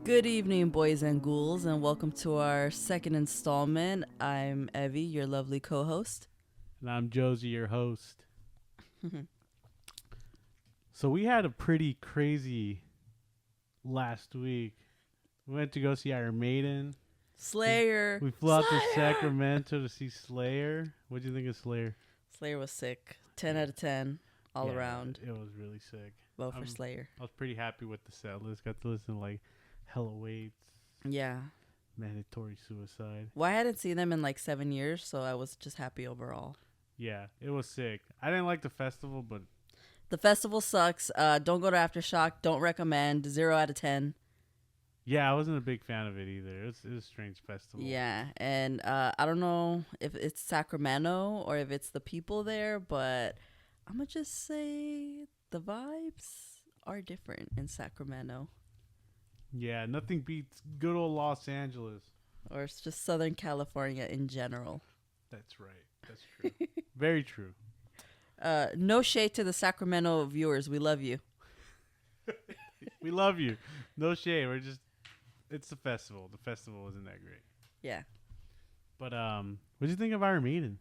Good evening, boys and ghouls, and welcome to our second installment. I'm Evie, your lovely co host. And I'm Josie, your host. So we had a pretty crazy last week. We went to go see Iron Maiden. Slayer. We flew out to Sacramento to see Slayer. What do you think of Slayer? Slayer was sick. 10 out of 10 all Yeah, around. It was really sick. Vote for Slayer. I was pretty happy with the set list. Got to listen to like Hell Awaits, Yeah. Mandatory Suicide. Well, I hadn't seen them in like 7 years, so I was just happy overall. Yeah, it was sick. I didn't like the festival, but The festival sucks. Don't go to Aftershock. Don't recommend. 0 out of 10. yeah, I wasn't a big fan of it either. It was a strange festival. Yeah, and I don't know if it's Sacramento or if it's the people there, but I'm going to just say the vibes are different in Sacramento. Yeah, nothing beats good old Los Angeles. Or it's just Southern California in general. That's right. That's true. Very true. No shade to the Sacramento viewers. We love you. We love you. No shade. It's the festival. The festival isn't that great. Yeah. But what do you think of Iron Maiden?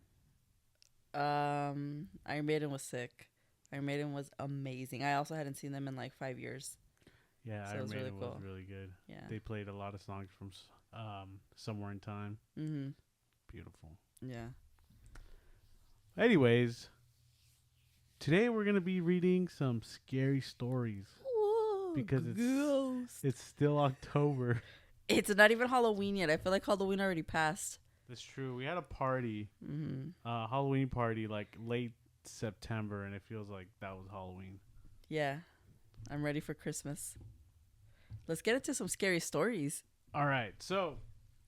Iron Maiden was sick. Iron Maiden was amazing. I also hadn't seen them in like 5 years. Yeah, So it Iron was really Maiden cool. was really good. Yeah. They played a lot of songs from Somewhere in Time. Mm-hmm. Beautiful. Yeah. Anyways, today we're gonna be reading some scary stories Whoa, because ghost. it's still October. It's not even Halloween yet. I feel like Halloween already passed. That's true. We had a party, Mm-hmm. Halloween party, like late September, and it feels like that was Halloween. Yeah. I'm ready for Christmas. Let's get into some scary stories. All right, so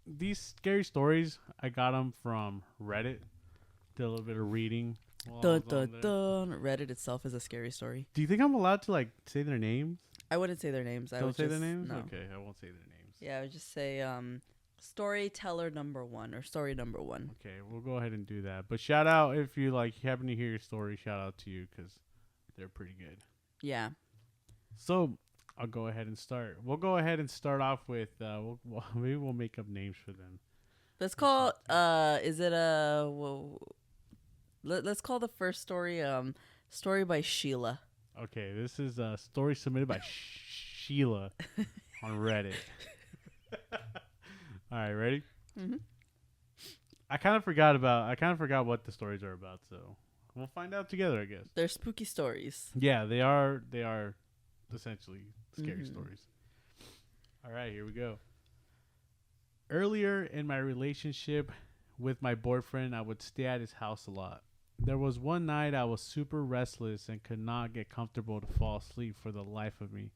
these scary stories, I got them from Reddit. Did a little bit of reading. while I Dun, was on dun, there. dun. Reddit itself is a scary story. Do you think I'm allowed to like say their names? I wouldn't say their names. I Don't would say just, their names. No. Okay, I won't say their names. Yeah, I would just say storyteller number 1 or story number 1. Okay, we'll go ahead and do that. But shout out if you like happen to hear your story. Shout out to you because they're pretty good. Yeah. So I'll go ahead and start. We'll go ahead and start off with maybe we'll make up names for them. Let's call is it a let's call the first story story by Sheila. Okay, this is a story submitted by Sheila on Reddit. All right, ready? Mhm. I kind of forgot what the stories are about, so we'll find out together, I guess. They're spooky stories. Yeah, they are essentially scary Mhm. stories. All right, here we go. Earlier in my relationship with my boyfriend, I would stay at his house a lot. There was one night I was super restless and could not get comfortable to fall asleep for the life of me.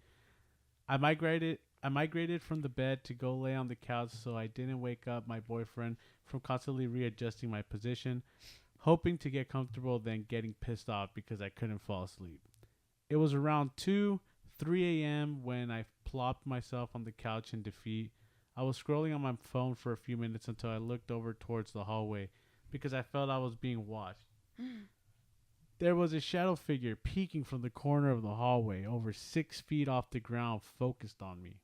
I migrated from the bed to go lay on the couch so I didn't wake up my boyfriend from constantly readjusting my position, hoping to get comfortable, then getting pissed off because I couldn't fall asleep. It was around 3 a.m. when I plopped myself on the couch in defeat. I was scrolling on my phone for a few minutes until I looked over towards the hallway because I felt I was being watched. There was a shadow figure peeking from the corner of the hallway over 6 feet off the ground, focused on me.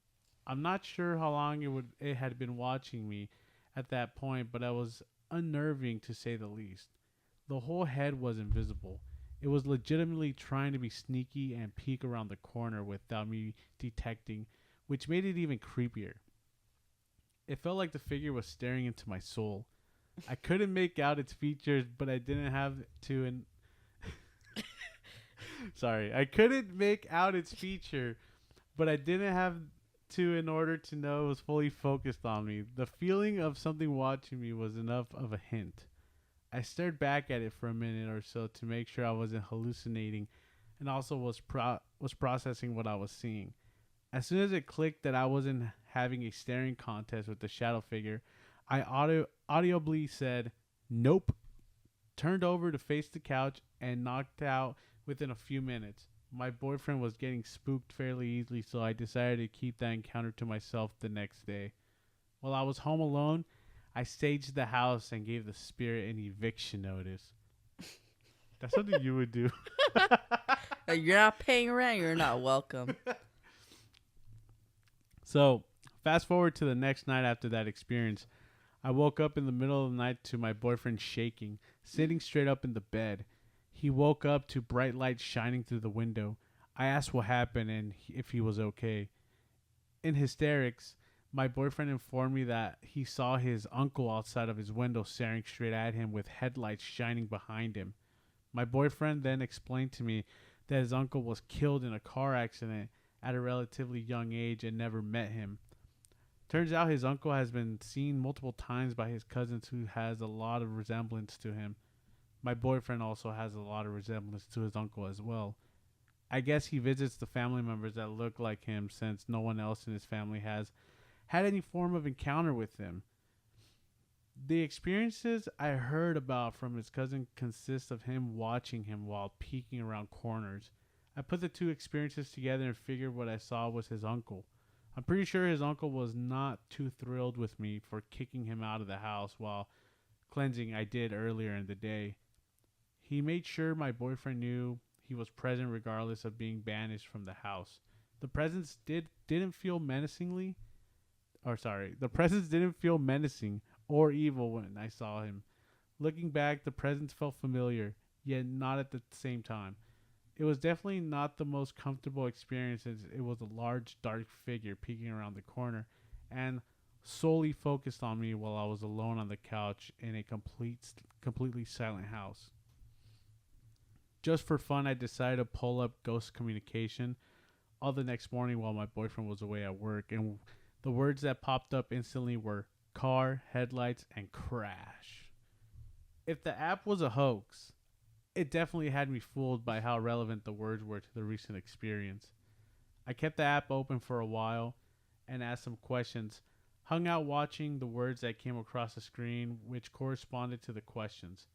I'm not sure how long it had been watching me at that point, but it was unnerving to say the least. The whole head was invisible. It was legitimately trying to be sneaky and peek around the corner without me detecting, which made it even creepier. It felt like the figure was staring into my soul. I couldn't make out its features, but I didn't have to. Sorry, I couldn't make out its feature, but I didn't have to in order to know it was fully focused on me. The feeling of something watching me was enough of a hint. I stared back at it for a minute or so to make sure I wasn't hallucinating, and also was processing what I was seeing. As soon as it clicked that I wasn't having a staring contest with the shadow figure, I audibly said, "Nope," turned over to face the couch, and knocked out within a few minutes. My boyfriend was getting spooked fairly easily, so I decided to keep that encounter to myself the next day. While I was home alone, I staged the house and gave the spirit an eviction notice. That's something you would do. You're not paying rent, you're not welcome. So, Fast forward to the next night after that experience. I woke up in the middle of the night to my boyfriend shaking, sitting straight up in the bed. He woke up to bright light shining through the window. I asked what happened and if he was okay. In hysterics, my boyfriend informed me that he saw his uncle outside of his window staring straight at him with headlights shining behind him. My boyfriend then explained to me that his uncle was killed in a car accident at a relatively young age and never met him. Turns out his uncle has been seen multiple times by his cousins who has a lot of resemblance to him. My boyfriend also has a lot of resemblance to his uncle as well. I guess he visits the family members that look like him since no one else in his family has had any form of encounter with him. The experiences I heard about from his cousin consist of him watching him while peeking around corners. I put the two experiences together and figured what I saw was his uncle. I'm pretty sure his uncle was not too thrilled with me for kicking him out of the house while cleansing I did earlier in the day. He made sure my boyfriend knew he was present regardless of being banished from the house. The presence didn't feel menacing or evil when I saw him. Looking back, the presence felt familiar, yet not at the same time. It was definitely not the most comfortable experience as it was a large, dark figure peeking around the corner and solely focused on me while I was alone on the couch in a completely silent house. Just for fun, I decided to pull up ghost communication all the next morning while my boyfriend was away at work, and the words that popped up instantly were car, headlights, and crash. If the app was a hoax, it definitely had me fooled by how relevant the words were to the recent experience. I kept the app open for a while and asked some questions, hung out watching the words that came across the screen which corresponded to the questions.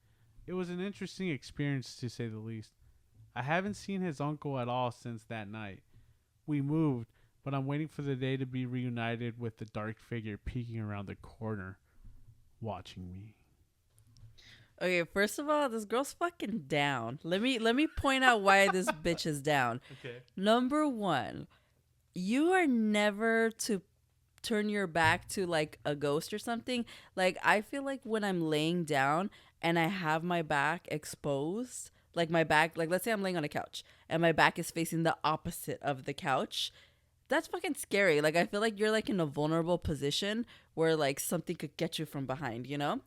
It was an interesting experience to say the least. I haven't seen his uncle at all since that night. We moved, but I'm waiting for the day to be reunited with the dark figure peeking around the corner, watching me. Okay, first of all, this girl's fucking down. Let me point out why this bitch is down. Okay. Number one, you are never to turn your back to like a ghost or something. Like I feel like when I'm laying down and I have my back exposed, like my back, like let's say I'm laying on a couch and my back is facing the opposite of the couch, that's fucking scary. Like I feel like you're like in a vulnerable position where like something could get you from behind, you know?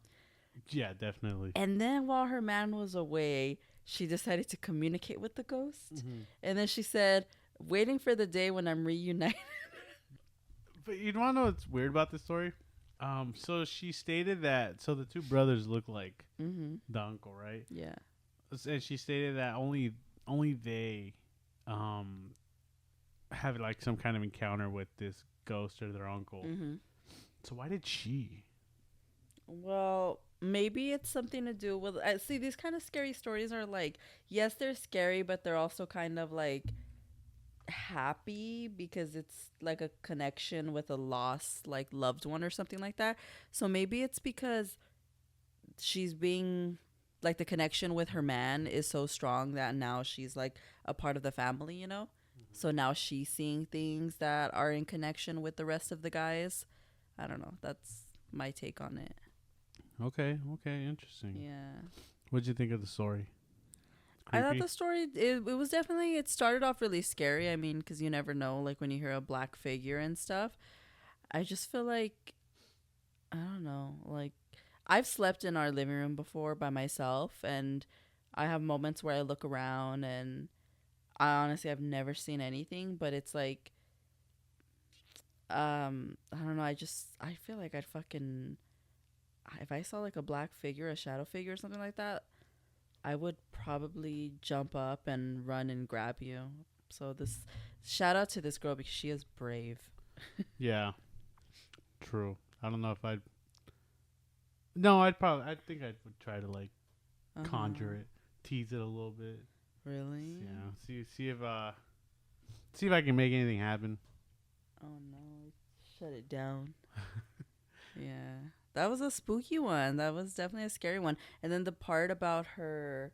Yeah, definitely. And then while her man was away, she decided to communicate with the ghost. Mm-hmm. And then she said, waiting for the day when I'm reunited. But you want to know what's weird about this story? So she stated that the two brothers look like the uncle, right? Yeah. And she stated that only they have like some kind of encounter with this ghost or their uncle. Mm-hmm. So why did she? Well, maybe it's something to do with. See, these kind of scary stories are like, yes, they're scary, but they're also kind of like happy because it's like a connection with a lost like loved one or something like that. So maybe it's because she's being like the connection with her man is so strong that now she's like a part of the family, you know? So now she's seeing things that are in connection with the rest of the guys. I don't know. That's my take on it. Okay, interesting. Yeah. What'd you think of the story? I thought the story, it was definitely, it started off really scary. I mean, because you never know, like when you hear a black figure and stuff. I just feel like, I don't know, like I've slept in our living room before by myself, and I have moments where I look around and I honestly have never seen anything, but it's like, I don't know, I feel like I'd fucking, if I saw like a black figure, a shadow figure or something like that, I would probably jump up and run and grab you. So this shout out to this girl because she is brave. Yeah. True. I don't know if I'd. No, I think I would try to like conjure it, tease it a little bit. Really? Yeah. See if I can make anything happen. Oh no! Shut it down. Yeah. That was a spooky one. That was definitely a scary one. And then the part about her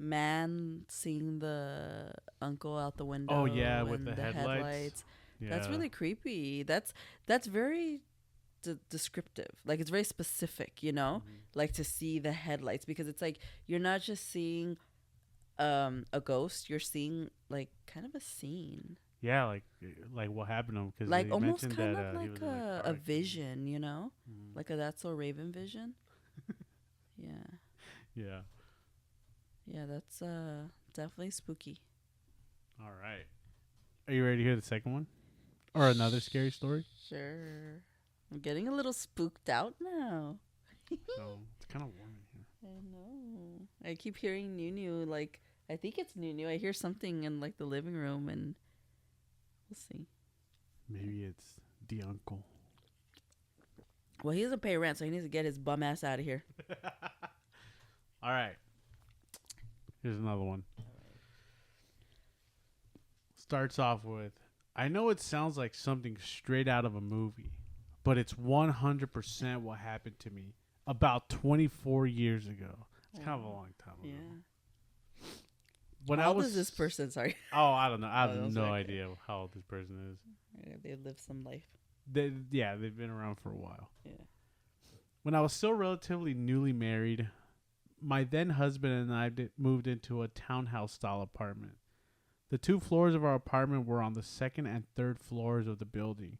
man seeing the uncle out the window. Oh yeah, with the headlights. That's Yeah. really creepy. That's very descriptive. Like it's very specific, you know? Mhm. Like to see the headlights because it's like you're not just seeing a ghost, you're seeing like kind of a scene. Yeah, like what happened to him because Like they almost mentioned kind that of he like was in a car a accident. vision, you know? Mhm. Like a That's So Raven vision. Yeah. Yeah. Yeah, that's definitely spooky. All right. Are you ready to hear the second one or another scary story? Sure. I'm getting a little spooked out now. So it's kind of warm in here. I know. I keep hearing Nunu. Like, I think it's Nunu. I hear something in like the living room, and we'll see. Maybe it's the uncle. Well, he doesn't pay rent, so he needs to get his bum ass out of here. All right. Here's another one. Starts off with, I know it sounds like something straight out of a movie, but it's 100% what happened to me about 24 years ago. It's kind of a long time ago. Yeah. When How I old was is this person? Sorry. Oh, I don't know. I have Oh, no okay. idea how old this person is. They live some life. They've been around for a while. Yeah. When I was still relatively newly married, my then husband and I moved into a townhouse style apartment. The 2 floors of our apartment were on the second and third floors of the building,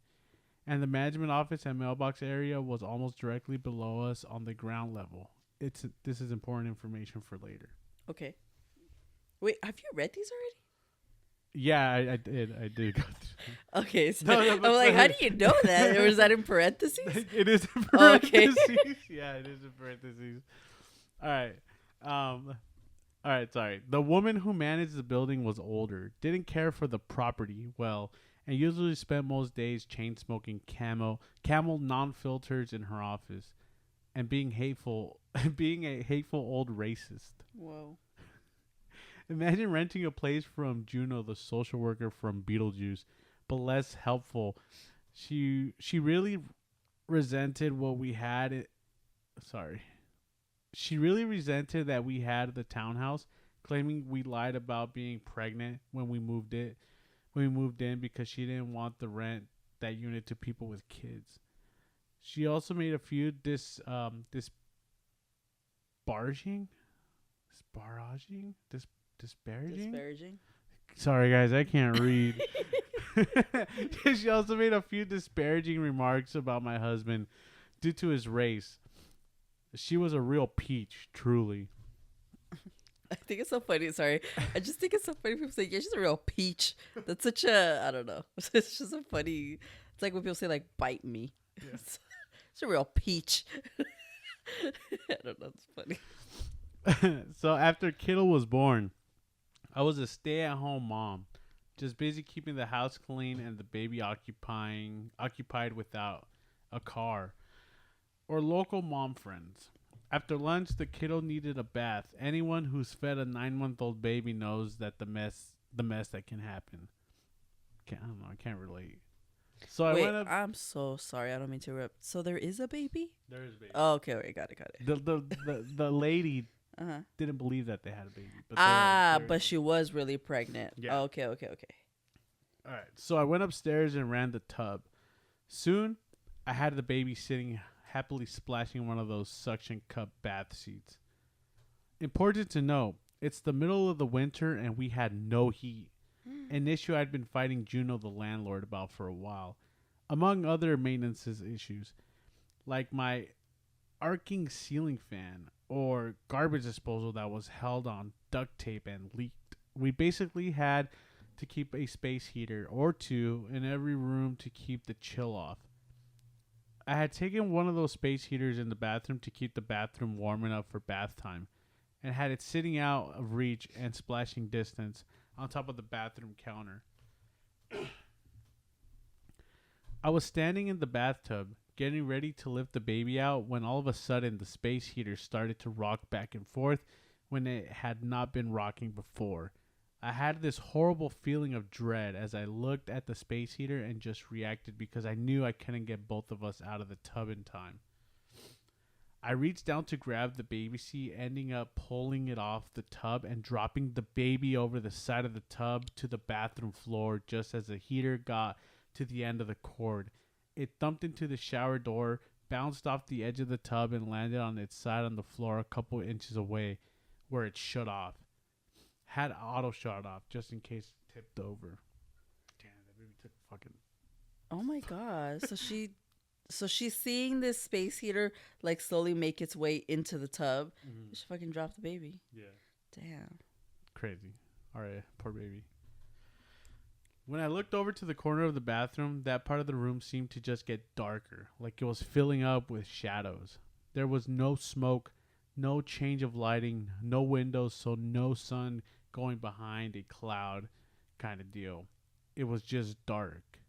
and the management office and mailbox area was almost directly below us on the ground level. This is important information for later. Okay. Wait, have you read these already? Yeah, I did. I did go through. Okay, so No, I'm like, how do you know that? Or is that in parentheses? It is in Oh, okay. parentheses. Yeah, it is in parentheses. All right. All right, sorry. The woman who managed the building was older, didn't care for the property well, and usually spent most days chain smoking Camel non-filters in her office and being being a hateful old racist. Whoa. Imagine renting a place from Juno, the social worker from Beetlejuice, but less helpful. She really resented what we had. Sorry. She really resented that we had the townhouse, claiming we lied about being pregnant when we moved in because she didn't want to rent that unit to people with kids. She also made a few disparaging, disparaging. Disparaging. Sorry guys, I can't read. She also made a few disparaging remarks about my husband due to his race. She was a real peach, truly. I think it's so funny. Sorry. I just think it's so funny. People say, yeah, she's a real peach. That's such a, I don't know. It's just so funny. It's like when people say, like, bite me. Yeah. It's a real peach. I don't know. It's funny. So after Kittle was born, I was a stay-at-home mom, just busy keeping the house clean and the baby occupied without a car or local mom friends. After lunch, the kiddo needed a bath. Anyone who's fed a 9-month-old baby knows that the mess that can happen. I don't know. I can't relate. So Wait, I went up. I'm so sorry. I don't mean to interrupt. So there is a baby? There is a baby. Oh, okay. Wait, got it. The lady Uh-huh. didn't believe that they had a baby. But But she was really pregnant. Yeah. Oh, okay. All right. So I went upstairs and ran the tub. Soon, I had the baby sitting happily splashing one of those suction cup bath seats. Important to note, it's the middle of the winter and we had no heat. An issue I'd been fighting Juno, the landlord, about for a while, among other maintenance issues, like my arcing ceiling fan or garbage disposal that was held on duct tape and leaked. We basically had to keep a space heater or 2 in every room to keep the chill off. I had taken one of those space heaters in the bathroom to keep the bathroom warm enough for bath time and had it sitting out of reach and splashing distance on top of the bathroom counter. I was standing in the bathtub, getting ready to lift the baby out when all of a sudden the space heater started to rock back and forth when it had not been rocking before. I had this horrible feeling of dread as I looked at the space heater and just reacted because I knew I couldn't get both of us out of the tub in time. I reached down to grab the baby seat, ending up pulling it off the tub and dropping the baby over the side of the tub to the bathroom floor just as the heater got to the end of the cord. It thumped into the shower door, bounced off the edge of the tub, and landed on its side on the floor a couple inches away, where it shut off. Had auto shut off just in case it tipped over. Damn, that baby took fucking. Oh my god. So she's seeing this space heater like slowly make its way into the tub. She fucking dropped the baby. Yeah. Damn. Crazy. Alright, poor baby. When I looked over to the corner of the bathroom, that part of the room seemed to just get darker, like it was filling up with shadows. There was no smoke, no change of lighting, no windows, so no sun going behind a cloud kind of deal. It was just dark.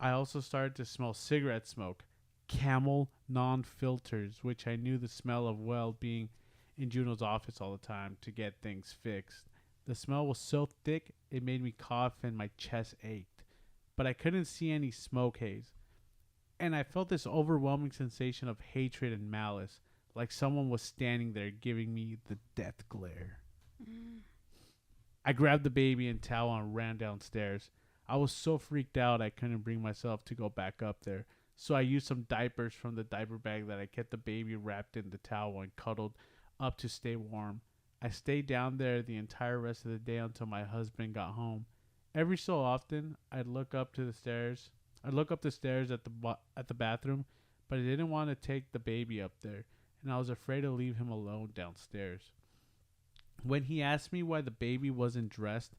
I also started to smell cigarette smoke, Camel non-filters, which I knew the smell of well being in Juno's office all the time to get things fixed. The smell was so thick it made me cough and my chest ached, but I couldn't see any smoke haze. And I felt this overwhelming sensation of hatred and malice, like someone was standing there giving me the death glare. I grabbed the baby and towel and ran downstairs. I was so freaked out I couldn't bring myself to go back up there, so I used some diapers from the diaper bag that I kept the baby wrapped in the towel and cuddled up to stay warm. I stayed down there the entire rest of the day until my husband got home. Every so often, I'd look up the stairs at the bathroom, but I didn't want to take the baby up there, and I was afraid to leave him alone downstairs. When he asked me why the baby wasn't dressed,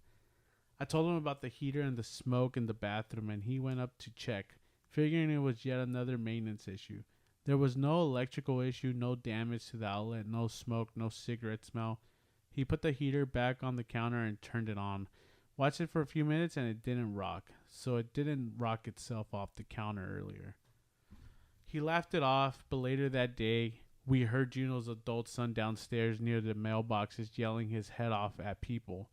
I told him about the heater and the smoke in the bathroom, and he went up to check, figuring it was yet another maintenance issue. There was no electrical issue, no damage to the outlet, no smoke, no cigarette smell. He put the heater back on the counter and turned it on. Watched it for a few minutes and it didn't rock, so it didn't rock itself off the counter earlier. He laughed it off, but later that day, we heard Juno's adult son downstairs near the mailboxes yelling his head off at people.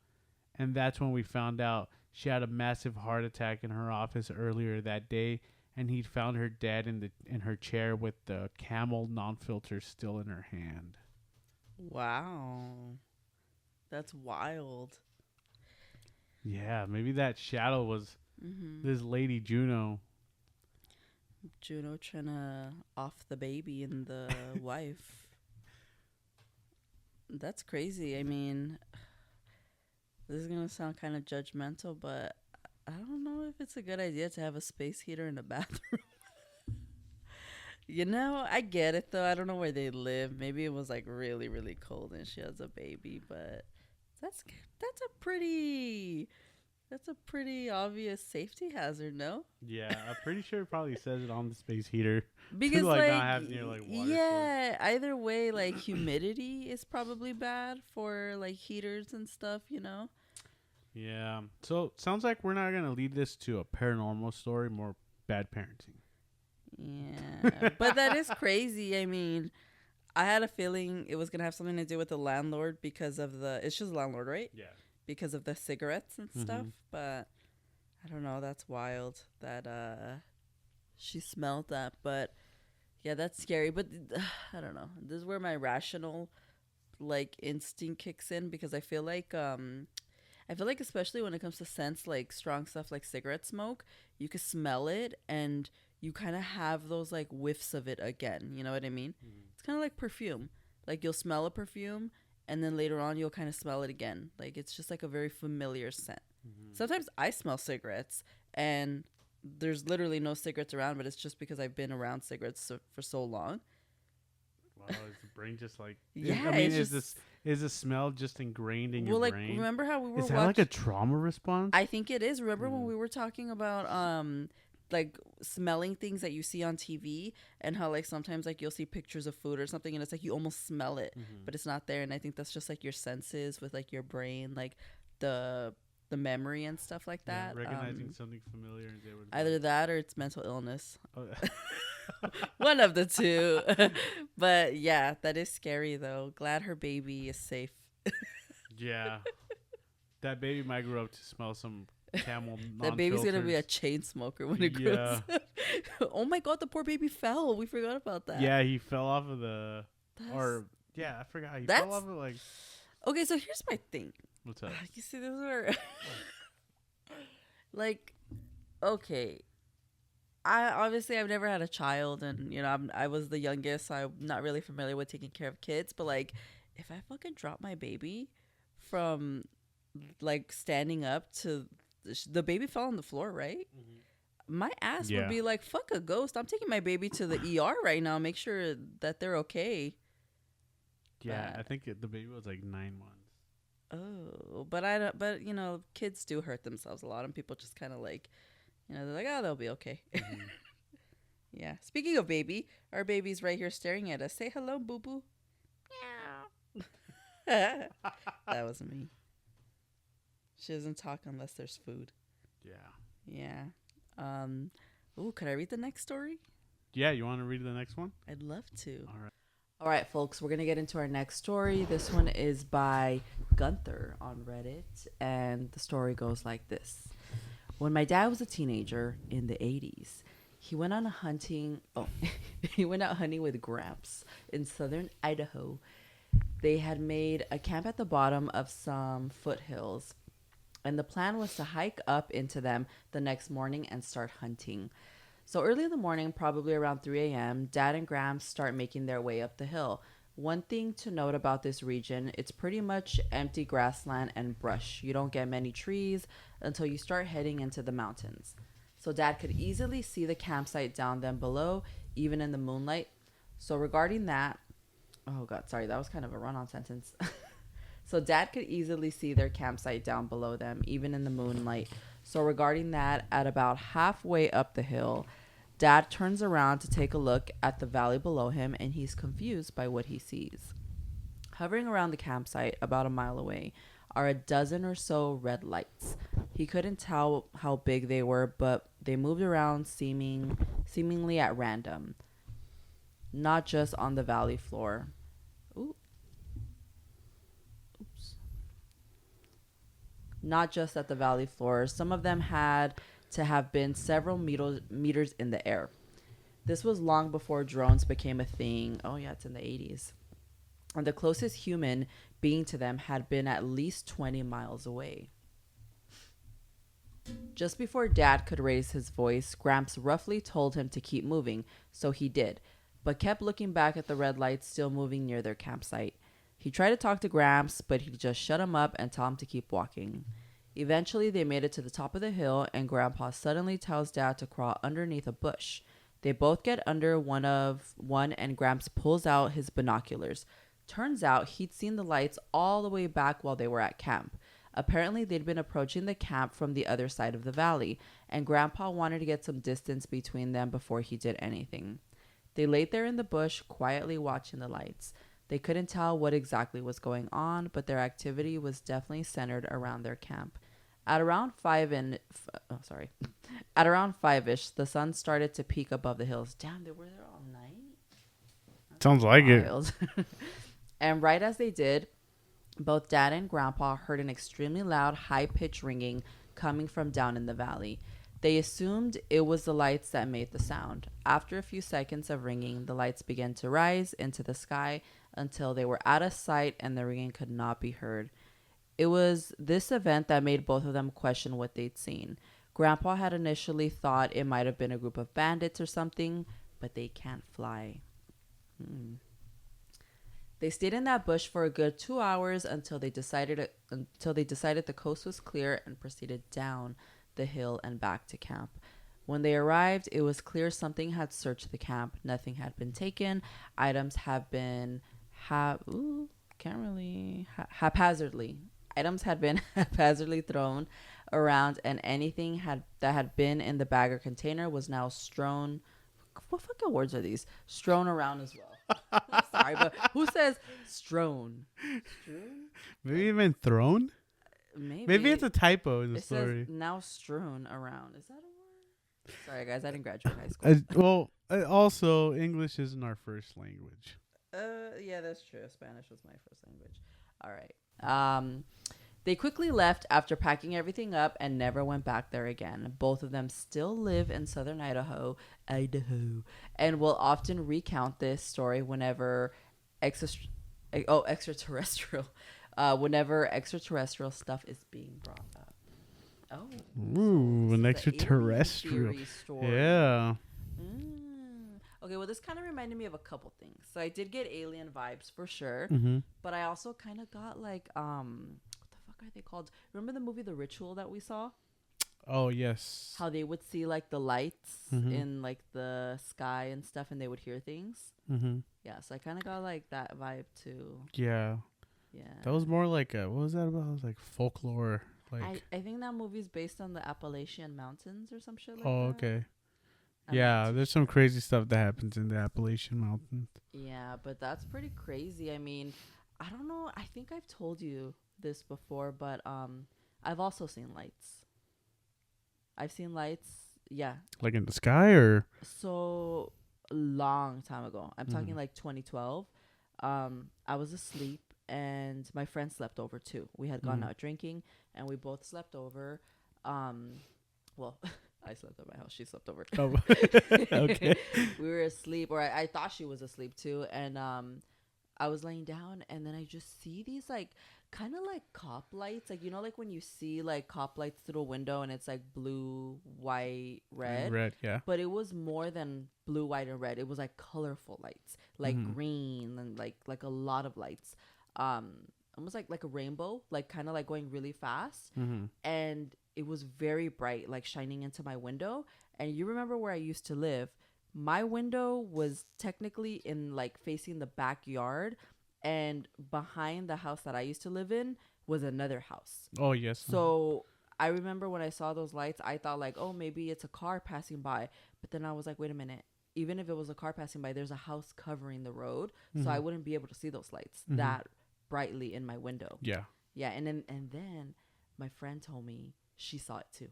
And that's when we found out she had a massive heart attack in her office earlier that day, and he'd found her dead in her chair with the Camel non-filter still in her hand. Wow. That's wild. Yeah, maybe that shadow was this lady Juno. Juno trying to off the baby and the wife. That's crazy. I mean, this is going to sound kind of judgmental, but I don't know if it's a good idea to have a space heater in the bathroom. You know, I get it, though. I don't know where they live. Maybe it was, like, really, really cold and she has a baby, but that's a pretty obvious safety hazard, no? Yeah, I'm pretty sure it probably says it on the space heater. Because like like not have near like water yeah, either way, like humidity is probably bad for like heaters and stuff, you know? Yeah. So sounds like we're not gonna lead this to a paranormal story, more bad parenting. Yeah. But that is crazy. I mean, I had a feeling it was gonna have something to do with the landlord because of it's just landlord, right? Yeah. Because of the cigarettes and stuff. But I don't know, that's wild that she smelled that. But yeah, that's scary. But I don't know. This is where my rational like instinct kicks in, because I feel like especially when it comes to scents, like strong stuff like cigarette smoke, you can smell it and you kind of have those like whiffs of it again. You know what I mean? It's kind of like perfume. Like you'll smell a perfume and then later on you'll kind of smell it again. Like it's just like a very familiar scent. Sometimes I smell cigarettes and there's literally no cigarettes around, but it's just because I've been around cigarettes for so long. Wow, is the brain just like... Yeah, I mean, is the smell just ingrained in your brain? Remember how we were Is that like a trauma response? I think it is. Remember when we were talking about like smelling things that you see on TV, and how like sometimes like you'll see pictures of food or something and it's like you almost smell it, but it's not there. And I think that's just like your senses with like your brain, like the memory and stuff like that. Yeah, recognizing something familiar. And they would either that or it's mental illness. One of the two. But yeah, that is scary though. Glad her baby is safe. Yeah. That baby might grow up to smell some Camel That baby's gonna be a chain smoker when it grows up. Oh my god, the poor baby fell. We forgot about that. Yeah, he fell off of the... I forgot. He fell off of like... Okay, so here's my thing. What's up? You see, this is where... like, Okay. I obviously I've never had a child, and I was the youngest, so I'm not really familiar with taking care of kids. But like, if I fucking drop my baby from like standing up to the baby fell on the floor, right? My ass would Yeah. be like, fuck a ghost. I'm taking my baby to the ER right now. Make sure that they're okay. Yeah, I But think the baby was like 9 months. oh, but I don't. But kids do hurt themselves a lot, and people just kind of like, they're like, oh, they'll be okay. Hmm. Yeah. Speaking of baby, our baby's right here staring at us. Say hello, boo boo. That was me. She doesn't talk unless there's food. Yeah. Yeah. Um. Ooh, could I read the next story? Yeah, you want to read the next one? I'd love to. All right. All right, folks, we're going to get into our next story. This one is by Gunther on Reddit, and the story goes like this. When my dad was a teenager in the 80s, he went on a hunting. Oh, he went out hunting with Gramps in southern Idaho. They had made a camp at the bottom of some foothills, and the plan was to hike up into them the next morning and start hunting. So early in the morning, probably around 3 a.m., Dad and Gramps start making their way up the hill. One thing to note about this region, it's pretty much empty grassland and brush. You don't get many trees until you start heading into the mountains. So Dad could easily see the campsite down them below, even in the moonlight. So regarding that, oh God, sorry, that was kind of a run-on sentence. So Dad could easily see their campsite down below them, even in the moonlight. So regarding that, at about halfway up the hill, Dad turns around to take a look at the valley below him, and he's confused by what he sees. Hovering around the campsite about a mile away are a dozen or so red lights. He couldn't tell how big they were, but they moved around seemingly at random, not just on the valley floor. Ooh. Oops. Not just at the valley floor. Some of them had to have been several meters in the air. This was long before drones became a thing. Oh, yeah, it's in the 80s. And the closest human being to them had been at least 20 miles away. Just before Dad could raise his voice, Gramps roughly told him to keep moving, so he did, but kept looking back at the red lights still moving near their campsite. He tried to talk to Gramps, but he just shut him up and told him to keep walking. Eventually, they made it to the top of the hill, and Grandpa suddenly tells Dad to crawl underneath a bush. They both get under one, and Gramps pulls out his binoculars. Turns out he'd seen the lights all the way back while they were at camp. Apparently, they'd been approaching the camp from the other side of the valley, and Grandpa wanted to get some distance between them before he did anything. They laid there in the bush, quietly watching the lights. They couldn't tell what exactly was going on, but their activity was definitely centered around their camp. At around At around 5ish, the sun started to peak above the hills. Damn, they were there all night. That's Sounds like wild. And right as they did, both Dad and Grandpa heard an extremely loud, high-pitched ringing coming from down in the valley. They assumed it was the lights that made the sound. After a few seconds of ringing, the lights began to rise into the sky until they were out of sight and the ringing could not be heard. It was this event that made both of them question what they'd seen. Grandpa had initially thought it might have been a group of bandits or something, but they can't fly. They stayed in that bush for a good 2 hours until they decided the coast was clear and proceeded down the hill and back to camp. When they arrived, it was clear something had searched the camp. Nothing had been taken. Items have been haphazardly. Items had been haphazardly thrown around, and anything that had been in the bag or container was now strewn. What fucking words are these? Strewn around as well. I'm sorry, but who says strewn? Strewn? Maybe even thrown? Maybe it's a typo in the it story. says now strewn around. Is that a word? Sorry, guys, I didn't graduate high school. Also, English isn't our first language. Yeah, that's true. Spanish was my first language. All right. They quickly left after packing everything up and never went back there again. Both of them still live in southern Idaho, and will often recount this story whenever extraterrestrial whenever extraterrestrial stuff is being brought up. Oh. Ooh, an is the alien extraterrestrial. theory story. Yeah. Okay, well, this kind of reminded me of a couple things. So I did get alien vibes for sure, Mm-hmm. but I also kind of got like what the fuck are they called? Remember the movie The Ritual that we saw? Oh yes. How they would see like the lights Mm-hmm. in like the sky and stuff, and they would hear things. Mm-hmm. Yeah, so I kind of got like that vibe too. Yeah. Yeah. That was more like a, what was that about? It was like folklore. Like, I think that movie's based on the Appalachian Mountains or some shit like oh, that. okay. I'm Yeah, not too there's some crazy stuff that happens in the Appalachian Mountains. Yeah, but that's pretty crazy. I mean, I don't know. I think I've told you this before, but I've also seen lights. I've seen lights. Yeah. Like in the sky, or? So a long time ago. I'm talking Mhm. like 2012. I was asleep and my friend slept over too. We had gone Mhm. out drinking and we both slept over. Well, I slept at my house. She slept over. Oh, okay. We were asleep, or I thought she was asleep too. And I was laying down, and then I just see these like kind of like cop lights, like you know, like when you see like cop lights through a window, and it's like blue, white, red. Red, yeah. But it was more than blue, white, and red. It was like colorful lights, like Mhm. green and like a lot of lights. Almost like a rainbow, like kind of like going really fast, Mm-hmm. and it was very bright, like shining into my window. And you remember where I used to live? My window was technically in like facing the backyard, and behind the house that I used to live in was another house. Oh, yes. So I remember when I saw those lights, I thought like, oh, maybe it's a car passing by. But then I was like, wait a minute. Even if it was a car passing by, there's a house covering the road, so I Mhm. wouldn't be able to see those lights Mhm. that brightly in my window. Yeah. Yeah, and then my friend told me she saw it too.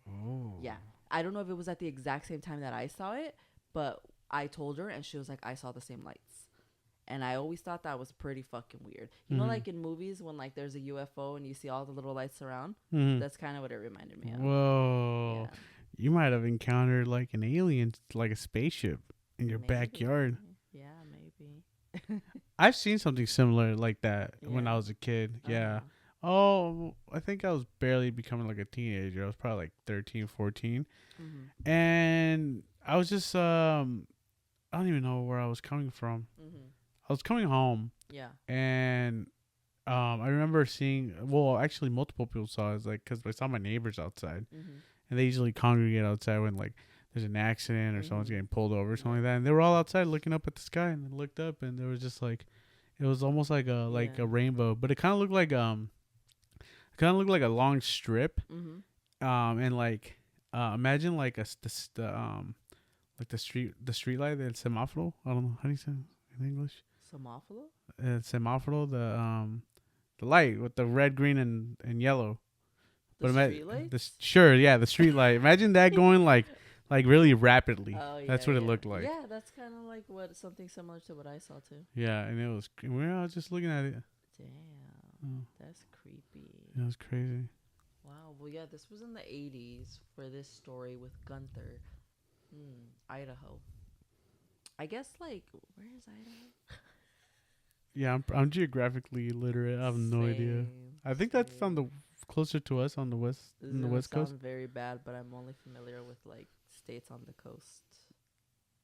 Oh. Yeah. I don't know if it was at the exact same time that I saw it, but I told her and she was like, I saw the same lights. And I always thought that was pretty fucking weird. You know, Mhm. like in movies when like there's a UFO and you see all the little lights around? Mhm. That's kind of what it reminded me of. Whoa. Yeah. You might have encountered like an alien, like a spaceship in your Maybe. backyard. Yeah, maybe. I've seen something similar like that when I Yeah. was a kid. Yeah. Uh-huh. Oh, I think I was barely becoming like a teenager. I was probably like 13, 14. Mm-hmm. And I was just I don't even know where I was coming from. Mm-hmm. I was coming home, Yeah. and I remember seeing, well, actually multiple people saw it, like, cuz I saw my neighbors outside, Mm-hmm. and they usually congregate outside when like there's an accident or someone's Mhm. getting pulled over or something like that. And they were all outside looking up at the sky, and then looked up, and there was just like, it was almost like Yeah. a rainbow, but it kind of looked like a long strip. Mm-hmm. And like imagine like like the street light, the semáforo. I don't know how do you say it in English. Somophilo? Semáforo, the light with the red, green, and yellow. The But street lights? the street light. Imagine that going like really rapidly. Oh, yeah. That's what it yeah. looked like. Yeah, that's kind of like something similar to what I saw too. Yeah, and it was. We were just looking at it. Damn. Oh, That's creepy. it was crazy. Wow. Well, yeah, this was in the 80s for this story with Gunther. Idaho. I guess, like, where is Idaho? Yeah, I'm geographically illiterate. I have no idea. Same, I think that's on same. the closer to us on the west This in is the gonna west coast. sound very bad, but I'm only familiar with, like, states on the coast.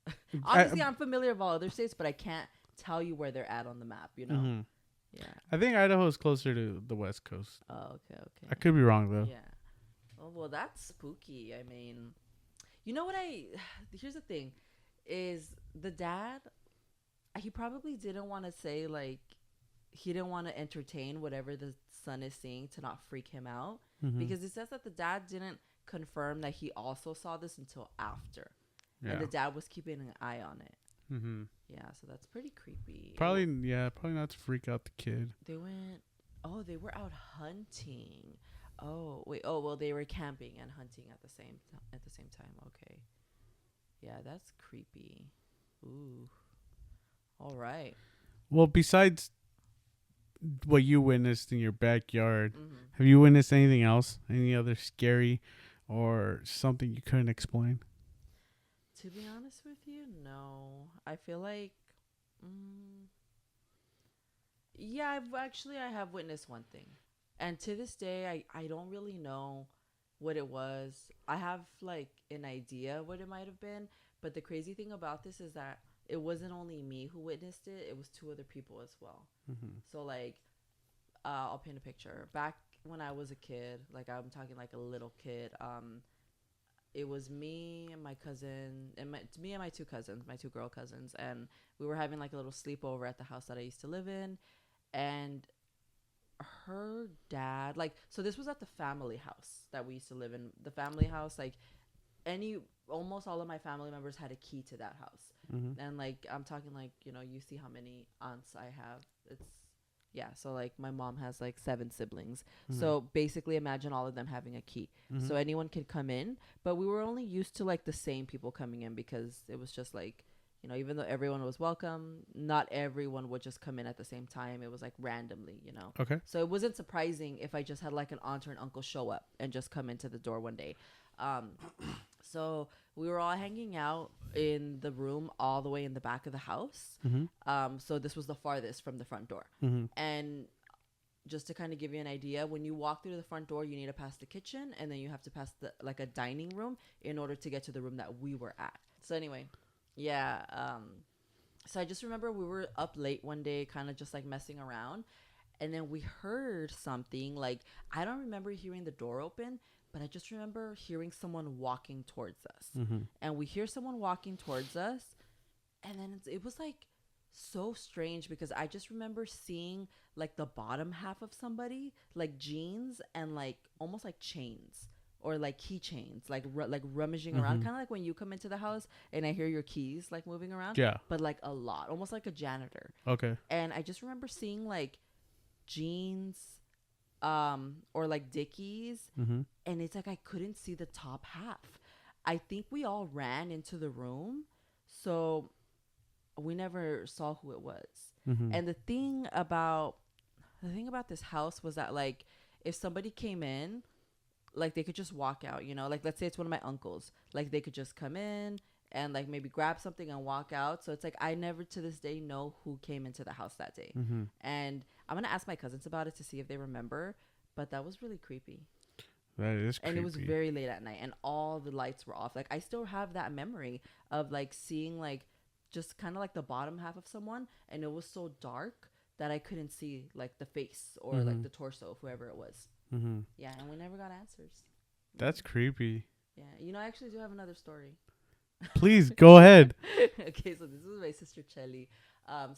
I- Obviously, I'm familiar with all other states, but I can't tell you where they're at on the map, you know? Mhm. Yeah. I think Idaho is closer to the west coast. Oh, okay, okay. I could be wrong though. Yeah. Oh, well, that's spooky. I mean, you know what here's the thing is the dad, he probably didn't want to say, like, he didn't want to entertain whatever the son is seeing to not freak him out. Mhm. Because it says that the dad didn't confirm that he also saw this until after. Yeah. And the dad was keeping an eye on it. Mm-hmm. Yeah, so that's pretty creepy. Probably not to freak out the kid. They were out hunting. Oh, wait. Oh, well, they were camping and hunting at the same time. Okay. Yeah, that's creepy. Ooh. All right. Well, besides what you witnessed in your backyard, Mm-hmm. have you witnessed anything else? Any other scary or something you couldn't explain? To be honest with you, no. I feel like, yeah, I have witnessed one thing, and to this day, I don't really know what it was. I have like an idea what it might have been, but the crazy thing about this is that it wasn't only me who witnessed it, it was two other people as well. Mm-hmm. So like I'll paint a picture. Back when I was a kid, like I'm talking like a little kid, it was me and my cousin and me and my two cousins, my two girl cousins, and we were having like a little sleepover at the house that I used to live in. And her dad, like, so this was at the family house that we used to live in. The family house, like, any almost all of my family members had a key to that house. Mm-hmm. And like I'm talking like, you see how many aunts I have. It's yeah, so like my mom has like 7 siblings. Mm-hmm. So basically imagine all of them having a key. Mm-hmm. So anyone could come in, but we were only used to like the same people coming in because it was just like, even though everyone was welcome, not everyone would just come in at the same time. It was like randomly. Okay. So it wasn't surprising if I just had like an aunt or an uncle show up and just come into the door one day. Um, so we were all hanging out in the room all the way in the back of the house. Mm-hmm. So this was the farthest from the front door. Mm-hmm. And just to kind of give you an idea, when you walk through the front door, you need to pass the kitchen, and then you have to pass the like a dining room in order to get to the room that we were at. So anyway, yeah. So I just remember we were up late one day, kind of just like messing around, and then we heard something. Like, I don't remember hearing the door open, but I just remember hearing someone walking towards us. Mm-hmm. And we hear someone walking towards us, and then it was like so strange because I just remember seeing like the bottom half of somebody, like jeans and like almost like chains or like keychains, like like rummaging around, kind of like when you come into the house and I hear your keys like moving around. Yeah. But like a lot, almost like a janitor. Okay. And I just remember seeing like jeans, or like Dickies, Mm-hmm. and it's like I couldn't see the top half. I think we all ran into the room, so we never saw who it was. Mm-hmm. And the thing about this house was that like if somebody came in, like they could just walk out, like let's say it's one of my uncles, like they could just come in and like maybe grab something and walk out. So it's like I never to this day know who came into the house that day. Mm-hmm. And I'm gonna ask my cousins about it to see if they remember, but that was really creepy. That is creepy. And it was very late at night and all the lights were off. Like I still have that memory of like seeing like just kind of like the bottom half of someone, and it was so dark that I couldn't see like the face or like the torso of whoever it was. Mm-hmm. Yeah, and we never got answers. That's creepy. Yeah, I actually do have another story. Please go ahead. Okay, so this is my sister Chelly.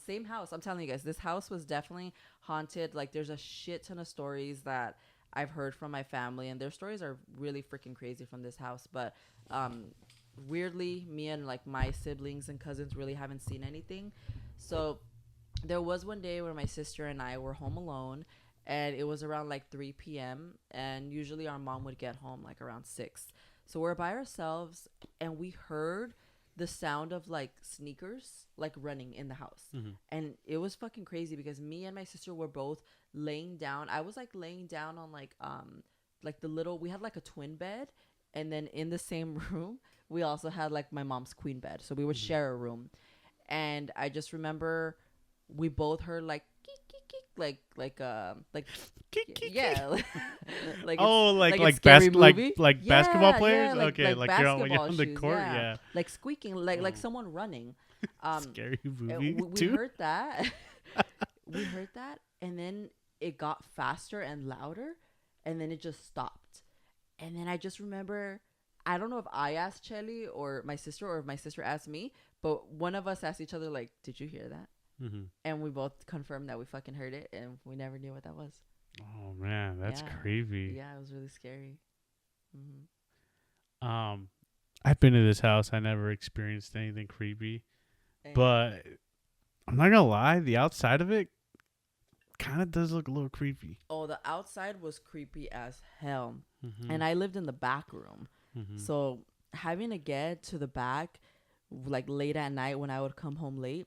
Same house. I'm telling you guys, this house was definitely haunted. Like there's a shit ton of stories that I've heard from my family, and their stories are really freaking crazy from this house. But weirdly, me and like my siblings and cousins really haven't seen anything. So there was one day where my sister and I were home alone, and it was around like 3 p.m. and usually our mom would get home like around 6. So we're by ourselves, and we heard the sound of like sneakers like running in the house. Mm-hmm. And it was fucking crazy because me and my sister were both laying down. I was like laying down on like the little, we had like a twin bed, and then in the same room we also had like my mom's queen bed, so we would share a room. And I just remember we both heard like like yeah like oh, like movie. like basketball players. Yeah, okay, like you're on the shoes, court. Yeah. Like squeaking, like someone running. Scary movie we too. heard that. We heard that, and then it got faster and louder, and then it just stopped. And then I just remember, I don't know if I asked Chelly or my sister, or if my sister asked me, but one of us asked each other like, "Did you hear that?" Mm-hmm. And we both confirmed that we fucking heard it, and we never knew what that was. Oh man, that's Yeah. creepy. Yeah, it was really scary. Mm-hmm. I've been to this house. I never experienced anything creepy, And but I'm not gonna lie. The outside of it kind of does look a little creepy. oh, the outside was creepy as hell. Mm-hmm. And I lived in the back room. Mm-hmm. So having to get to the back like late at night when I would come home late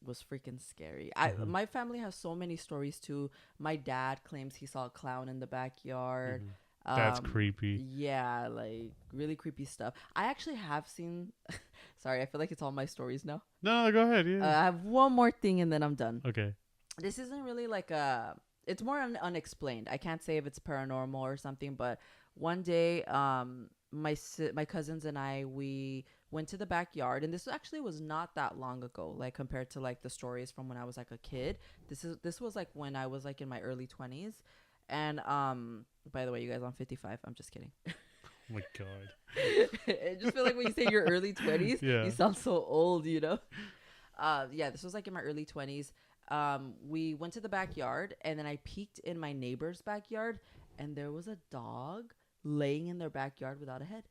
was freaking scary. My family has so many stories too. My dad claims he saw a clown in the backyard. That's creepy. Yeah, like really creepy stuff. I actually have seen sorry, I feel like it's all my stories now. No, go ahead. Yeah. I have one more thing and then I'm done. Okay. This isn't really like it's more unexplained. I can't say if it's paranormal or something, but One day, my cousins and I, we went to the backyard, and this actually was not that long ago, like compared to like the stories from when I was like a kid. This was like when I was like in my early 20s. And by the way, you guys, I'm 55. I'm just kidding. Oh my god. I just feel like when you say your early 20s, Yeah. you sound so old, you know? Yeah, this was like in my early 20s. We went to the backyard, and then I peeked in my neighbor's backyard, and there was a dog laying in their backyard without a head.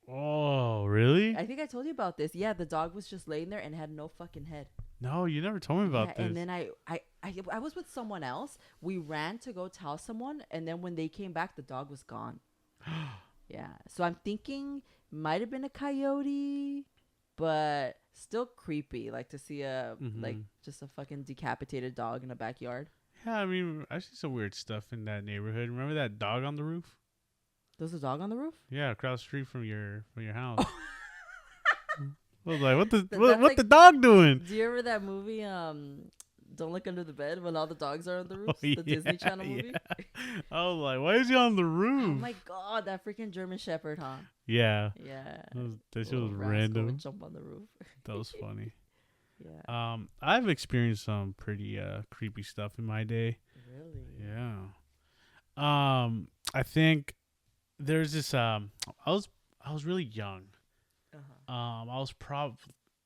Oh, really? I think I told you about this. Yeah, the dog was just laying there and had no fucking head. No, you never told me about Yeah, this. and then I was with someone else. We ran to go tell someone, and then when they came back, the dog was gone. Yeah, so I'm thinking might have been a coyote, but still creepy. Like to see a like just a fucking decapitated dog in a backyard. Yeah, I mean, I see some weird stuff in that neighborhood. Remember that dog on the roof? There's a dog on the roof. Yeah, across the street from your house. I was like, what the That's what like- the dog doing? Do you remember that movie? Don't Look Under the Bed, when all the dogs are on the roof. The Disney Channel movie. Yeah. I was like, why is he on the Oh roof? my god, that freaking German Shepherd, huh? Yeah, Yeah. that shit Little was rascal random. would jump on the roof. That was funny. Yeah. I've experienced some pretty creepy stuff in my day. Really? Yeah. I think there's this I was really young. Uh-huh. I was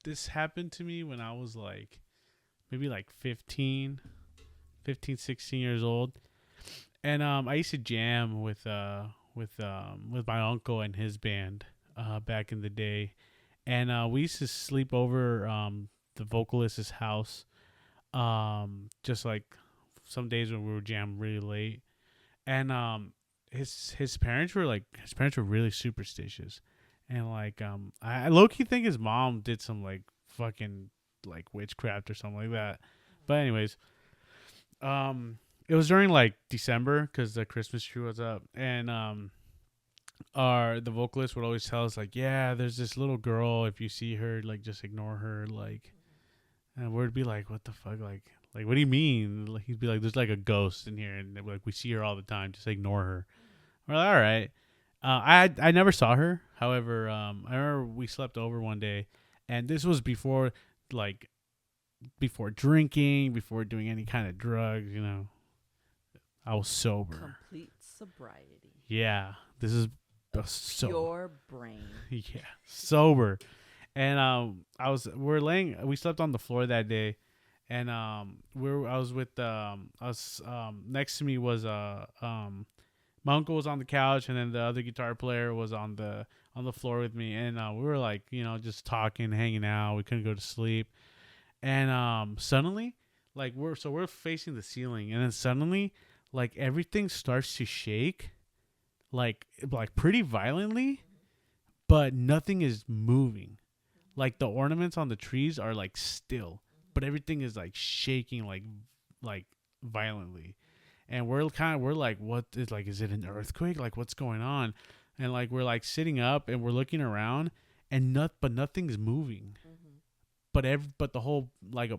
this happened to me when I was like maybe like 15, 16 years old. And I used to jam with my uncle and his band back in the day. And we used to sleep over the vocalist's house. Just like some days when we were jamming really late. And his parents were really superstitious. And like I low key think his mom did some like fucking like witchcraft or something like that. But anyways, it was during like December because the Christmas tree was up, and the vocalist would always tell us like, yeah, there's this little girl. If you see her, like just ignore her. Like, and we'd be like, what the fuck, like what do you mean? Like, he'd be like, there's like a ghost in here, and like we see her all the time. Just ignore her. We're like, all right. I never saw her. However, I remember we slept over one day, and this was before drinking, before doing any kind of drugs. You know, I was sober. Complete sobriety. Yeah, this is so Pure brain. yeah, sober. And we slept on the floor that day, and next to me was my uncle was on the couch, and then the other guitar player was on the floor with me, and we were like, just talking, hanging out. We couldn't go to sleep, and suddenly, like we're facing the ceiling, and then suddenly, like everything starts to shake, like pretty violently, but nothing is moving. Like the ornaments on the trees are like still, but everything is like shaking like violently. And we're like, what is it an earthquake? Like, what's going on? And like we're like sitting up and we're looking around, and nothing's moving. Mm-hmm. But the whole like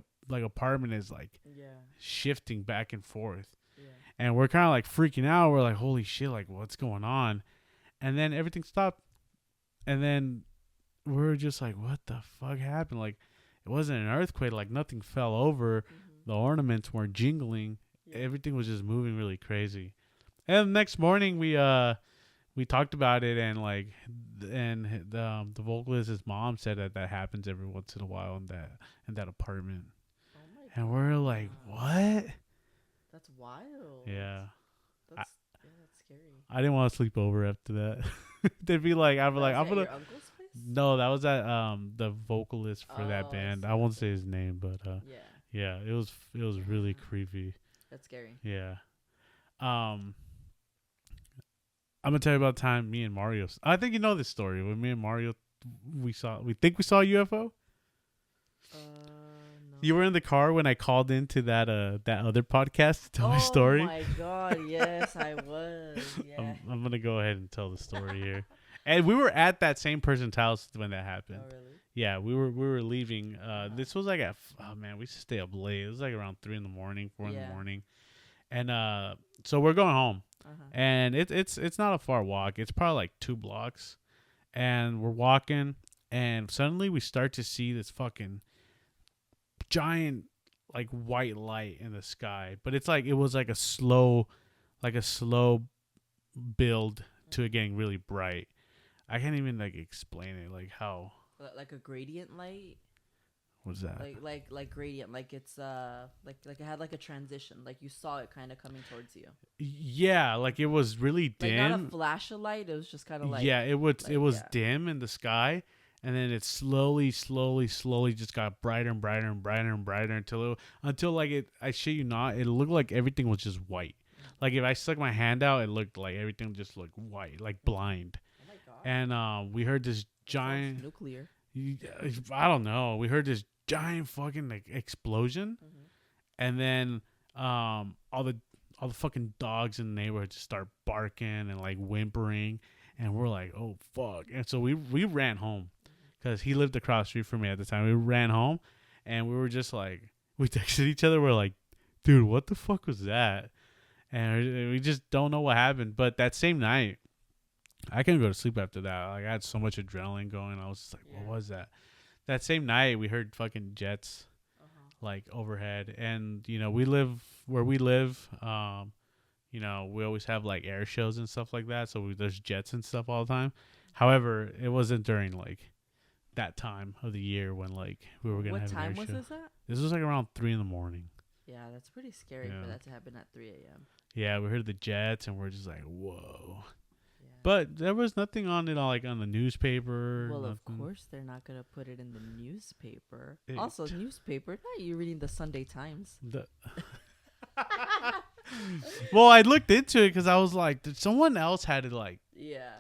apartment is like Yeah. shifting back and forth. Yeah. And we're kind of like freaking out. We're like, holy shit, like what's going on? And then everything stopped. And then we're just like, what the fuck happened? Like, it wasn't an earthquake. Like nothing fell over. Mm-hmm. The ornaments weren't jingling. Yeah. Everything was just moving really crazy. And the next morning we talked about it, and the vocalist's mom said that happens every once in a while in that apartment. Oh my And we're like, what? That's wild. Yeah. That's scary. I didn't want to sleep over after that. They'd be like, I'm Was like, I'm that gonna. your uncle's place? No, that was at the vocalist for that Oh, I band. see, I won't okay. say his name, but Yeah. yeah, it was really creepy. That's scary. Yeah. I'm gonna tell you about the time me and Mario. I think you know this story. When me and Mario, we think we saw a UFO. No. You were in the car when I called into that other podcast to tell my story. Oh my god, yes, I was. Yeah. I'm gonna go ahead and tell the story here. And we were at that same person's house when that happened. Oh really? Yeah, we were leaving. This was like we used to stay up late. It was like around 3 in the morning, 4 in the morning. And so we're going home. Uh-huh. and it's not a far walk. It's probably like 2 blocks, and we're walking, and suddenly we start to see this fucking giant like white light in the sky, but it's like it was like a slow build to it getting really bright. I can't even like explain it. Like how Like a gradient light, was that? like gradient, like it's like it had like a transition, like you saw it kind of coming towards you, Yeah, like it was really like not a dim. flash of light. It was just kind of like Yeah, it was yeah. dim in the sky, and then it slowly just got brighter and brighter and brighter and brighter until like it. I shit you not, it looked like everything was just white. Like if I stuck my hand out, it looked like everything just looked white, like blind. Oh my god. And we heard this That sounds giant. nuclear. I don't know. We heard this giant fucking like explosion, Mm-hmm. and then all the fucking dogs in the neighborhood just start barking and like whimpering, and we're like, oh fuck. And so we ran home because he lived across the street from me at the time. We ran home, and we were just like, we texted each other. We're like, dude, what the fuck was that? And we just don't know what happened. But that same night, I couldn't go to sleep after that. Like I had so much adrenaline going. I was just like, Yeah. what was that? That same night, we heard fucking jets Uh-huh. like overhead, and we live where we live. We always have like air shows and stuff like that, so there's jets and stuff all the time. However, it wasn't during like that time of the year when like we were gonna What have an air time was show. this at? This was like around 3 in the morning. Yeah, that's pretty scary Yeah. for that to happen at 3 a.m. Yeah, we heard the jets, and we're just like, whoa. Yeah. But there was nothing on it, like on the newspaper. Well, of nothing. course they're not gonna put it in the newspaper. It- Also, newspaper. Not you reading the Sunday Times. Well, I looked into it because I was like, someone else had it. Like, Yeah.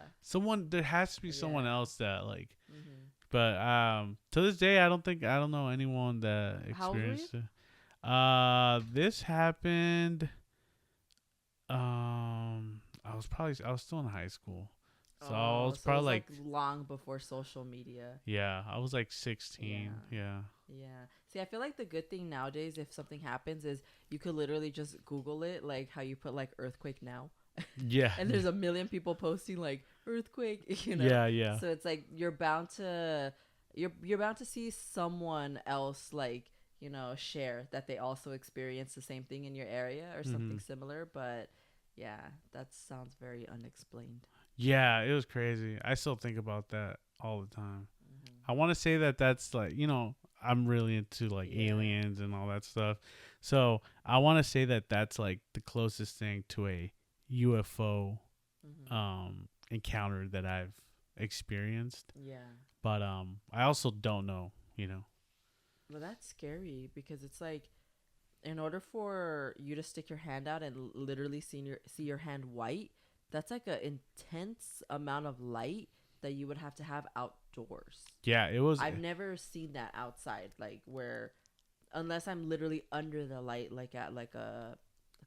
there has to be someone Yeah. else that like. Mm-hmm. But to this day, I don't know anyone that How old were you? experienced it. This happened. I was still in high school, so I was So it probably was like long before social media. yeah, I was like 16. Yeah. Yeah. See, I feel like the good thing nowadays, if something happens, is you could literally just Google it, like how you put like earthquake now, Yeah. and there's a million people posting like earthquake. Yeah, yeah. So it's like you're bound to see someone else like share that they also experience the same thing in your area or something Mhm. similar. But yeah, that sounds very unexplained. Yeah, it was crazy. I still think about that all the time. Mm-hmm. I want to say that that's like, I'm really into like Yeah. aliens and all that stuff. So I want to say that that's like the closest thing to a UFO Mm-hmm. encounter that I've experienced. Yeah. But I also don't know, Well, that's scary because it's like, in order for you to stick your hand out and literally see your hand white, that's like an intense amount of light that you would have to have outdoors. Yeah, it was. I've never seen that outside, like where, unless I'm literally under the light, like at like a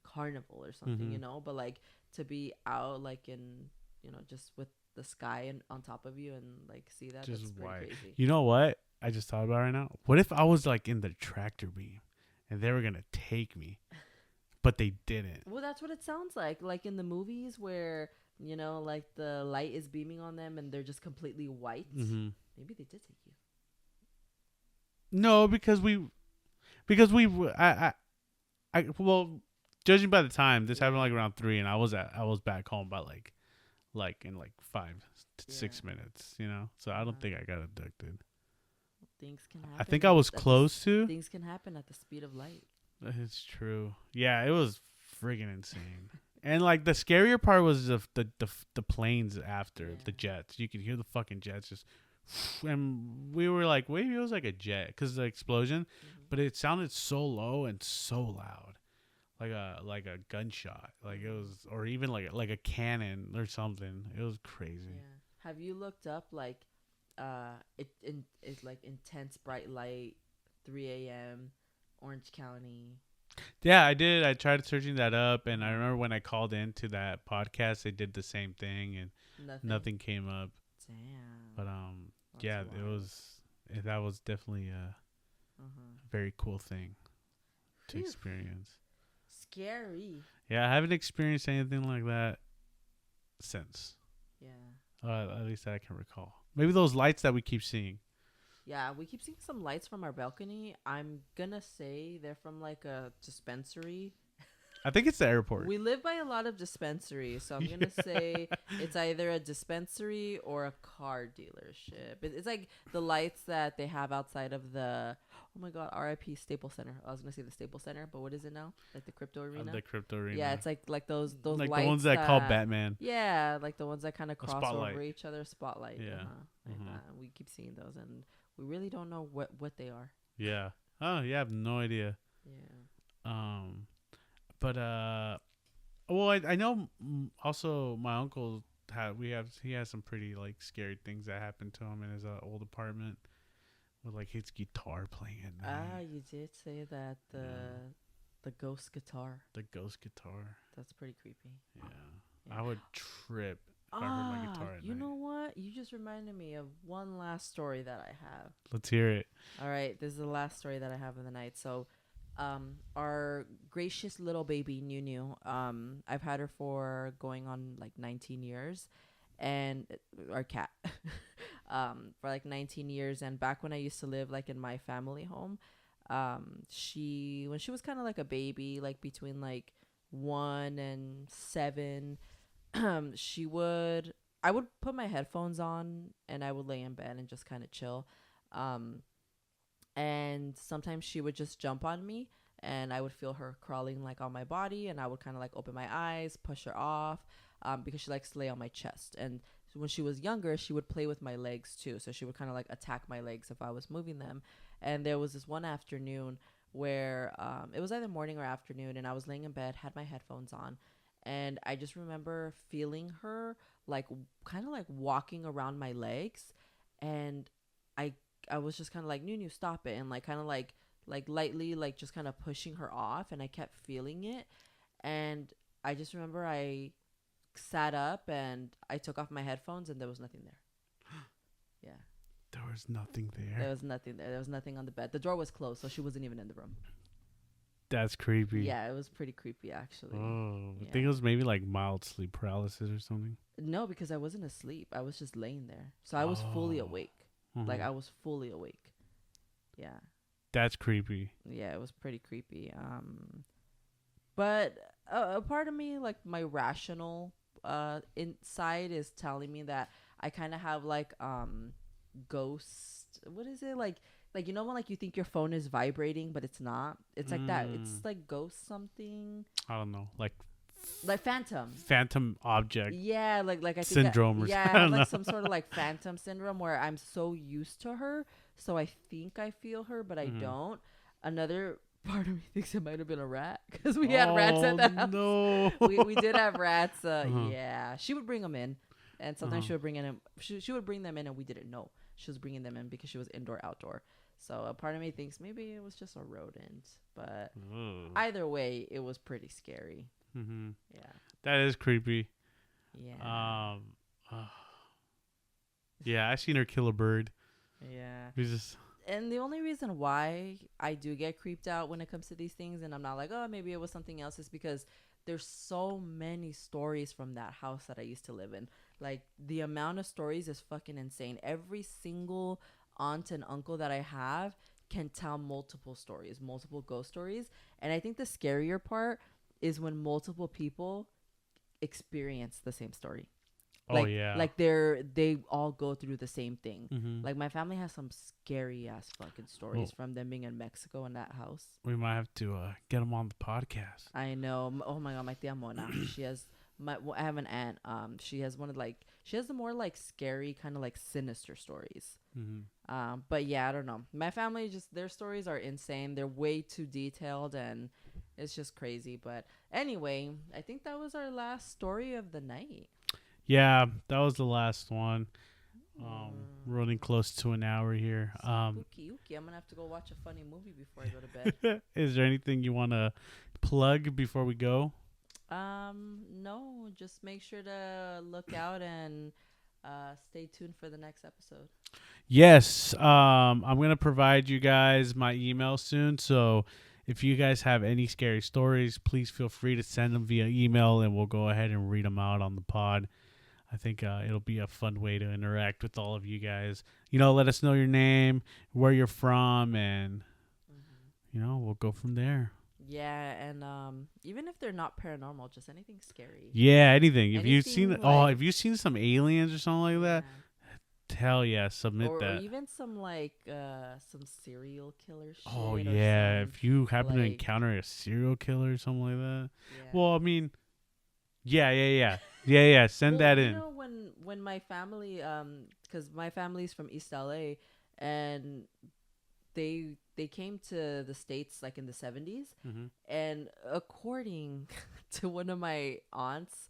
carnival or something, Mhm. But like to be out, like in, just with the sky and on top of you and like see that, Just that's pretty white. crazy. You know what? I just thought about it right now. What if I was like in the tractor beam and they were going to take me, but they didn't? Well, that's what it sounds like in the movies where like the light is beaming on them and they're just completely white. Mm-hmm. Maybe they did take you. No, because well, judging by the time this happened like around 3, and I was back home by like in like 5 to 6 Yeah. minutes, So I don't think I got abducted. Things can happen. I think I was close to. Things can happen at the speed of light. It's true. Yeah, it was friggin' insane. And like the scarier part was the planes after the jets. You could hear the fucking jets just, and we were like, maybe it was like a jet because the explosion, but it sounded so low and so loud, like a gunshot, like it was, or even like a cannon or something. It was crazy. Yeah. Have you looked up like it's like intense bright light, 3 a.m. Orange County? Yeah, I did. I tried searching that up, and I remember when I called into that podcast, they did the same thing, and nothing came up. Damn. But That's yeah, wild. that was definitely a Uh-huh. very cool thing to Phew. experience. Scary. Yeah, I haven't experienced anything like that since. Yeah. At least that I can recall. Maybe those lights that we keep seeing. Yeah, we keep seeing some lights from our balcony. I'm gonna say they're from like a dispensary. I think it's the airport. We live by a lot of dispensaries, so I'm gonna say it's either a dispensary or a car dealership. It's like the lights that they have outside of the, oh my god, RIP Staples Center. I was gonna say the Staples Center, but what is it now? Like the crypto arena. The crypto arena. Yeah, it's like those like lights the ones that call Batman. Yeah, like the ones that kind of cross spotlight. over each other. Spotlight. Yeah. Like that. We keep seeing those, and we really don't know what they are. Yeah. Oh, yeah. I have no idea. Yeah. But well, I know. Also, my uncle he has some pretty like scary things that happened to him in his old apartment, with like his guitar playing at night. You did say that the ghost guitar. The ghost guitar. That's pretty creepy. Yeah. I would trip if I heard my guitar at night. You know what? You just reminded me of one last story that I have. Let's hear it. All right, this is the last story that I have of the night. So, our gracious little baby Nunu, I've had her for going on like 19 years, and our cat, for like 19 years. And back when I used to live like in my family home, when she was kind of like a baby, like between like 1 and 7, I would put my headphones on and I would lay in bed and just kind of chill. And sometimes she would just jump on me and I would feel her crawling like on my body, and I would kind of like open my eyes, push her off, because she likes to lay on my chest. And when she was younger, she would play with my legs too. So she would kind of like attack my legs if I was moving them. And there was this one afternoon where it was either morning or afternoon, and I was laying in bed, had my headphones on, and I just remember feeling her like kind of like walking around my legs, and I was just kind of like, Nunu, stop it, and like kind of like lightly like just kind of pushing her off, and I kept feeling it, and I just remember I sat up and I took off my headphones and there was nothing there. Yeah. There was nothing there. There was nothing there. There was nothing on the bed. The door was closed, so she wasn't even in the room. That's creepy. Yeah, it was pretty creepy actually. Oh, yeah. I think it was maybe like mild sleep paralysis or something. No, because I wasn't asleep. I was just laying there. So I was fully awake. Mm-hmm. Like I was fully awake. Yeah. That's creepy. Yeah, it was pretty creepy. But a part of me, like my rational inside, is telling me that I kind of have like ghost. What is it like? Like, you know when like you think your phone is vibrating but it's not? It's like that. It's like ghost something. I don't know, like phantom object. Yeah, like I think syndrome or yeah, something. I have like some sort of like phantom syndrome where I'm so used to her, so I think I feel her, but I don't. Another part of me thinks it might have been a rat because we had rats at the house. No, we did have rats. Yeah, she would bring them in, and sometimes she would bring in. She would bring them in, and we didn't know she was bringing them in because she was indoor outdoor. So a part of me thinks maybe it was just a rodent, but either way, it was pretty scary. Mm-hmm. Yeah, that is creepy. Yeah. Yeah, I seen her kill a bird. Yeah. And the only reason why I do get creeped out when it comes to these things, and I'm not like, oh, maybe it was something else, is because there's so many stories from that house that I used to live in. Like, the amount of stories is fucking insane. Every single aunt and uncle that I have can tell multiple stories, multiple ghost stories. And I think the scarier part is when multiple people experience the same story. Like, like they all go through the same thing. Mm-hmm. Like, my family has some scary ass fucking stories from them being in Mexico in that house. We might have to get them on the podcast. I know. Oh my god, my tia Mona. She has I have an aunt. She has the more like scary kind of like sinister stories. Mm-hmm. But yeah, I don't know. My family, just their stories are insane. They're way too detailed and it's just crazy. But anyway, I think that was our last story of the night. Yeah, that was the last one. Running close to an hour here. Spooky. I'm gonna have to go watch a funny movie before I go to bed. Is there anything you want to plug before we go? No. Just make sure to look out and stay tuned for the next episode. Yes. I'm gonna provide you guys my email soon. So If you guys have any scary stories, please feel free to send them via email, and we'll go ahead and read them out on the pod. I think it'll be a fun way to interact with all of you guys. Let us know your name, where you're from, and we'll go from there. Yeah, and even if they're not paranormal, just anything scary. Yeah, anything. If you've Anything seen like- if you've seen some aliens or something like that, hell yeah, submit or that. even some some serial killer shit. Oh or yeah, some, if you happen to like- encounter a serial killer or something like that. yeah. Well, I mean, yeah. Send Well, that you in. know, when my family, because my family's from East LA, and they came to the States like in the 70s, Mm-hmm. and according to one of my aunts,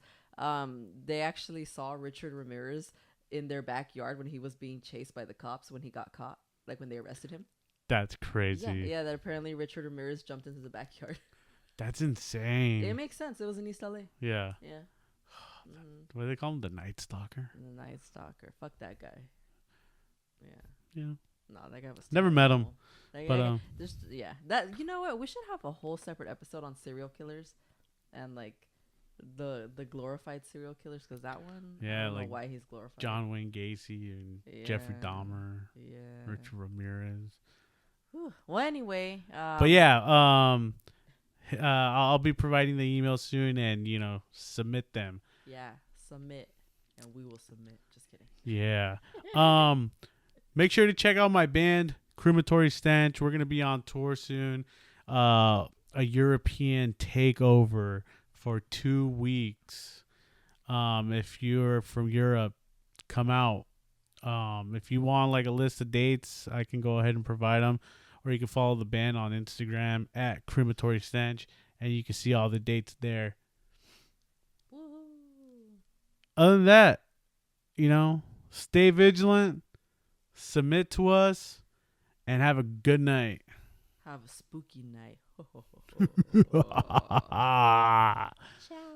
they actually saw Richard Ramirez in their backyard when he was being chased by the cops when he got caught, like when they arrested him. That's crazy. Yeah, that apparently Richard Ramirez jumped into the backyard. That's insane. It makes sense. It was in East LA. Yeah. Yeah. Mm, What do they call him? The Night Stalker? the Night Stalker. Fuck that guy. Yeah. Yeah. No, that guy was Never met him, terrible. That but guy, that you know what? We should have a whole separate episode on serial killers, and like the glorified serial killers, because that one, I Yeah, don't like know why he's glorified. John Wayne Gacy and Jeffrey Yeah. Dahmer, Yeah. Richard Ramirez. Whew. Well, anyway. But yeah, I'll be providing the email soon, and submit them. Yeah. Submit, and we will submit. Just kidding. Yeah. Make sure to check out my band, Crematory Stench. We're gonna be on tour soon. A European takeover for 2 weeks. If you're from Europe, come out. If you want like a list of dates, I can go ahead and provide them, or you can follow the band on Instagram at Crematory Stench, and you can see all the dates there. Woo. Other than that, stay vigilant, submit to us, and have a good night. Have a spooky night. Ciao. Ciao.